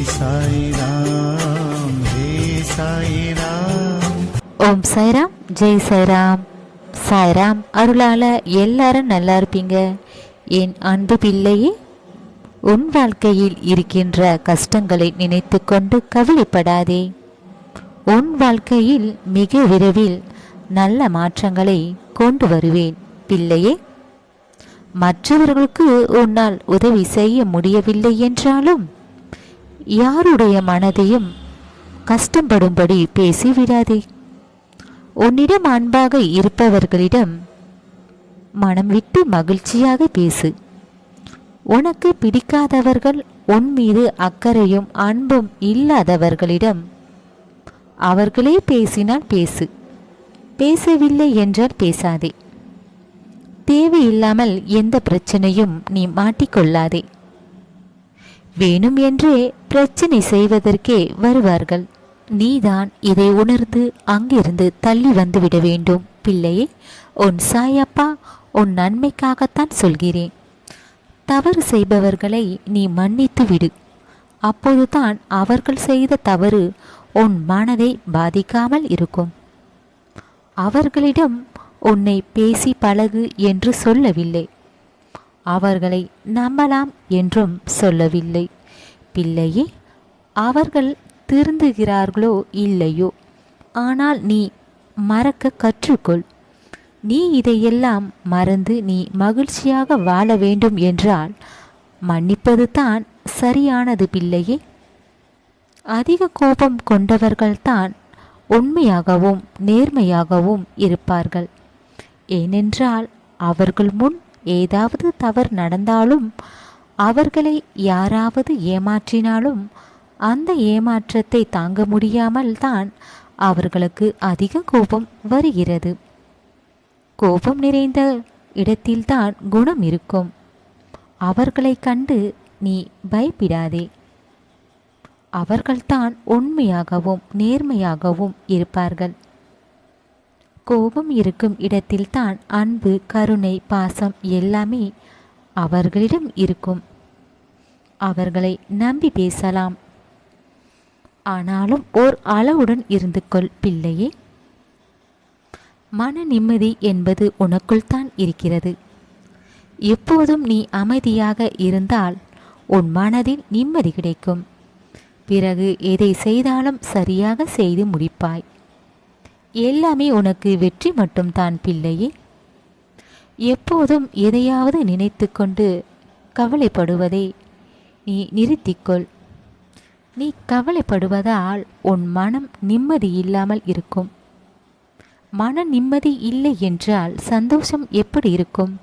சாய்ராம் ஹே சாய்ராம். ஓம் சாய்ராம், ஜெய் சாய்ராம். சாய்ராம் அருளால எல்லாரும் நல்லா இருப்பீங்க. என் அன்பு பிள்ளையே, உன் வாழ்க்கையில் இருக்கின்ற கஷ்டங்களை நினைத்து கொண்டு கவலைப்படாதே. உன் வாழ்க்கையில் மிக விரைவில் நல்ல மாற்றங்களை கொண்டு வருவேன் பிள்ளையே. மற்றவர்களுக்கு உன்னால் உதவி செய்ய முடியவில்லை என்றாலும் யாருடைய மனதையும் கஷ்டப்படும்படி பேசிவிடாதே. உன்னிடம் அன்பாக இருப்பவர்களிடம் மனம் விட்டு மகிழ்ச்சியாக பேசு. உனக்கு பிடிக்காதவர்கள், உன் மீது அக்கறையும் அன்பும் இல்லாதவர்களிடம் அவர்களே பேசினால் பேசு, பேசவில்லை என்றால் பேசாதே. தேவையில்லாமல் எந்த பிரச்சனையும் நீ மாட்டிக்கொள்ளாதே. வேணும் என்றே பிரச்சனை செய்வதற்கே வருவார்கள். நீதான் இதை உணர்ந்து அங்கிருந்து தள்ளி வந்துவிட வேண்டும் பிள்ளையே. உன் சாயப்பா உன் நன்மைக்காகத்தான் சொல்கிறேன். தவறு செய்பவர்களை நீ மன்னித்து விடு. அப்போதுதான் அவர்கள் செய்த தவறு உன் மனதை பாதிக்காமல் இருக்கும். அவர்களிடம் உன்னை பேசி பழகு என்று சொல்லவில்லை, அவர்களை நம்பலாம் என்றும் சொல்லவில்லை பிள்ளையே. அவர்கள் திருந்துகிறார்களோ இல்லையோ, ஆனால் நீ மறக்க கற்றுக்கொள். நீ இதையெல்லாம் மறந்து நீ மகிழ்ச்சியாக வாழ வேண்டும் என்றால் மன்னிப்பது தான் சரியானது பிள்ளையே. அதிக கோபம் கொண்டவர்கள்தான் உண்மையாகவும் நேர்மையாகவும் இருப்பார்கள். ஏனென்றால் அவர்கள் முன் ஏதாவது தவறு நடந்தாலும், அவர்களை யாராவது ஏமாற்றினாலும் அந்த ஏமாற்றத்தை தாங்க முடியாமல் தான் அவர்களுக்கு அதிக கோபம் வருகிறது. கோபம் நிறைந்த இடத்தில்தான் குணம் இருக்கும். அவர்களை கண்டு நீ பயப்படாதே. அவர்கள்தான் உண்மையாகவும் நேர்மையாகவும் இருப்பார்கள். கோபம் இருக்கும் இடத்தில்தான் அன்பு, கருணை, பாசம் எல்லாமே அவர்களிடம் இருக்கும். அவர்களை நம்பி பேசலாம், ஆனாலும் ஓர் அளவுடன் இருந்து கொள் பிள்ளையே. மன நிம்மதி என்பது உனக்குள் தான் இருக்கிறது. எப்போதும் நீ அமைதியாக இருந்தால் உன் மனதில் நிம்மதி கிடைக்கும். பிறகு எதை செய்தாலும் சரியாக செய்து முடிப்பாய். எல்லாமே உனக்கு வெற்றி மட்டும்தான் பிள்ளையே. எப்போதும் எதையாவது நினைத்து கொண்டு கவலைப்படுவதை நீ நிறுத்திக்கொள். நீ கவலைப்படுவதால் உன் மனம் நிம்மதி இல்லாமல் இருக்கும். மன நிம்மதி இல்லை என்றால் சந்தோஷம் எப்படி இருக்கும்?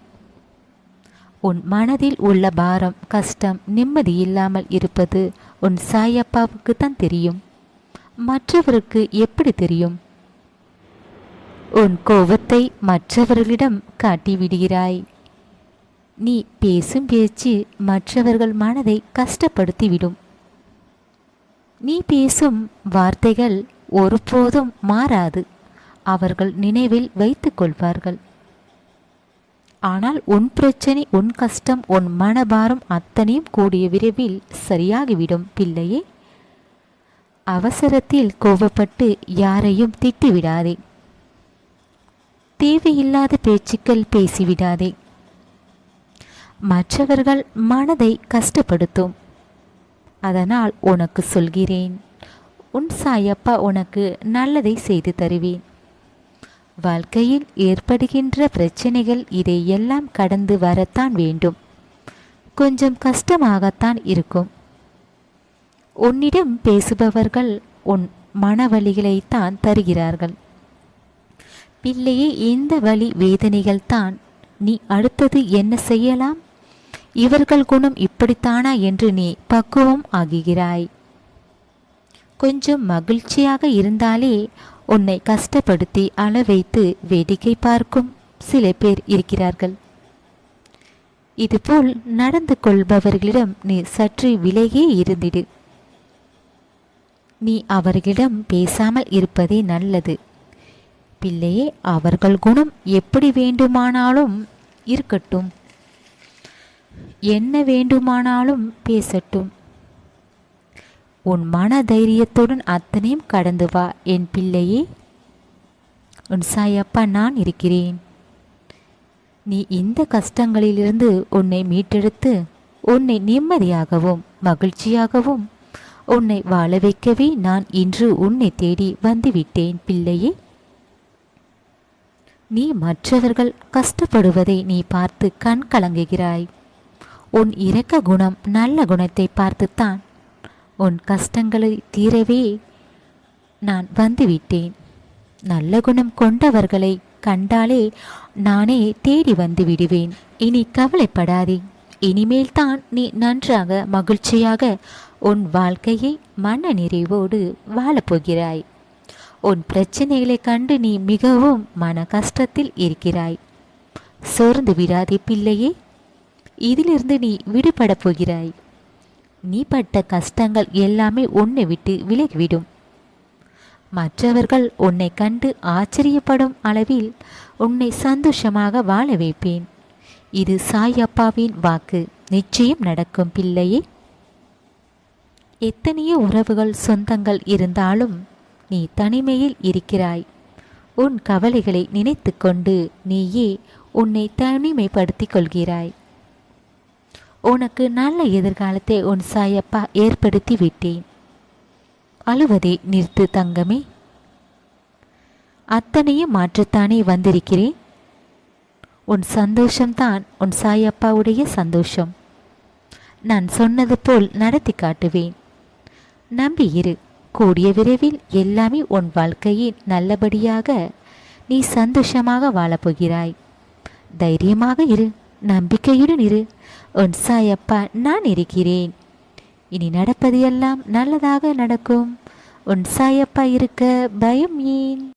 உன் மனதில் உள்ள பாரம், கஷ்டம், நிம்மதி இல்லாமல் இருப்பது உன் சாயப்பாவுக்கு தான் தெரியும். மற்றவருக்கு எப்படி தெரியும்? உன் கோபத்தை மற்றவர்களிடம் காட்டிவிடுகிறாய். நீ பேசும் பேச்சு மற்றவர்கள் மனதை கஷ்டப்படுத்திவிடும். நீ பேசும் வார்த்தைகள் ஒருபோதும் மாறாது, அவர்கள் நினைவில் வைத்துக் கொள்வார்கள். ஆனால் உன் பிரச்சனை, உன் கஷ்டம், உன் மனபாரம் அத்தனையும் கூடிய விரைவில் சரியாகிவிடும் பிள்ளையே. அவசரத்தில் கோபப்பட்டு யாரையும் திட்டிவிடாதே. தேவையில்லாத பேச்சுக்கள் பேசிவிடாதே. மற்றவர்கள் மனதை கஷ்டப்படுத்தும். அதனால் உனக்கு சொல்கிறேன், உன் சாயப்பா உனக்கு நல்லதை செய்து தருவேன். வாழ்க்கையில் ஏற்படுகின்ற பிரச்சனைகள் இதையெல்லாம் கடந்து வரத்தான் வேண்டும். கொஞ்சம் கஷ்டமாகத்தான் இருக்கும். உன்னிடம் பேசுபவர்கள் உன் மனவலிகளைத்தான் தருகிறார்கள் பிள்ளையே. இந்த வலி வேதனைகள் தான் நீ அடுத்தது என்ன செய்யலாம், இவர்கள் குணம் இப்படித்தானா என்று நீ பக்குவம் ஆகுகிறாய். கொஞ்சம் மகிழ்ச்சியாக இருந்தாலே உன்னை கஷ்டப்படுத்தி அள வைத்து வேடிக்கை பார்க்கும் சில பேர் இருக்கிறார்கள். இதுபோல் நடந்து கொள்பவர்களிடம் நீ சற்று விலகே இருந்திடு. நீ அவர்களிடம் பேசாமல் இருப்பதே நல்லது பிள்ளையே. அவர்கள் குணம் எப்படி வேண்டுமானாலும் இருக்கட்டும், என்ன வேண்டுமானாலும் பேசட்டும். உன் மன தைரியத்துடன் அத்தனையும் கடந்து வா என் பிள்ளையே. உன் சாயப்பா நான் இருக்கிறேன். நீ இந்த கஷ்டங்களிலிருந்து உன்னை மீட்டெடுத்து உன்னை நிம்மதியாகவும் மகிழ்ச்சியாகவும் உன்னை வாழ வைக்கவே நான் இன்று உன்னை தேடி வந்துவிட்டேன் பிள்ளையே. நீ மற்றவர்கள் கஷ்டப்படுவதை நீ பார்த்து கண் கலங்குகிறாய். உன் இரக்க குணம் நல்ல குணத்தை பார்த்துத்தான் உன் கஷ்டங்களை தீரவே நான் வந்துவிட்டேன். நல்ல குணம் கொண்டவர்களை கண்டாலே நானே தேடி வந்து விடுவேன். இனி கவலைப்படாதே. இனிமேல்தான் நீ நன்றாக மகிழ்ச்சியாக உன் வாழ்க்கையை மன நிறைவோடு வாழப்போகிறாய். உன் பிரச்சனைகளை கண்டு நீ மிகவும் மன கஷ்டத்தில் இருக்கிறாய். சோர்ந்து விடாதே பிள்ளையே. இதிலிருந்து நீ விடுபடப் போகிறாய். நீ பட்ட கஷ்டங்கள் எல்லாமே உன்னை விட்டு விலகிவிடும். மற்றவர்கள் உன்னை கண்டு ஆச்சரியப்படும் அளவில் உன்னை சந்தோஷமாக வாழ வைப்பேன். இது சாயப்பாவின் வாக்கு. நிச்சயம் நடக்கும் பிள்ளையே. எத்தனையோ உறவுகள் சொந்தங்கள் இருந்தாலும் நீ தனிமையில் இருக்கிறாய். உன் கவலைகளை நினைத்து கொண்டு நீயே உன்னை தனிமைப்படுத்திக் கொள்கிறாய். உனக்கு நல்ல எதிர்காலத்தை உன் சாயப்பா ஏற்படுத்தி விட்டேன். அழுவதை நிறுத்து தங்கமே. அத்தனையும் மாற்றத்தானே வந்திருக்கிறேன். உன் சந்தோஷம்தான் உன் சாயப்பாவுடைய சந்தோஷம். நான் சொன்னது போல் நடத்தி காட்டுவேன். நம்பி இரு. கூடிய விரைவில் எல்லாமே உன் வாழ்க்கையில் நல்லபடியாக நீ சந்தோஷமாக வாழப்போகிறாய். தைரியமாக இரு. நம்பிக்கையுடன் இரு. உன் சாயப்பா நான் இருக்கிறேன். இனி நடப்பது எல்லாம் நல்லதாக நடக்கும். உன் சாயப்பா இருக்க பயம் ஏன்?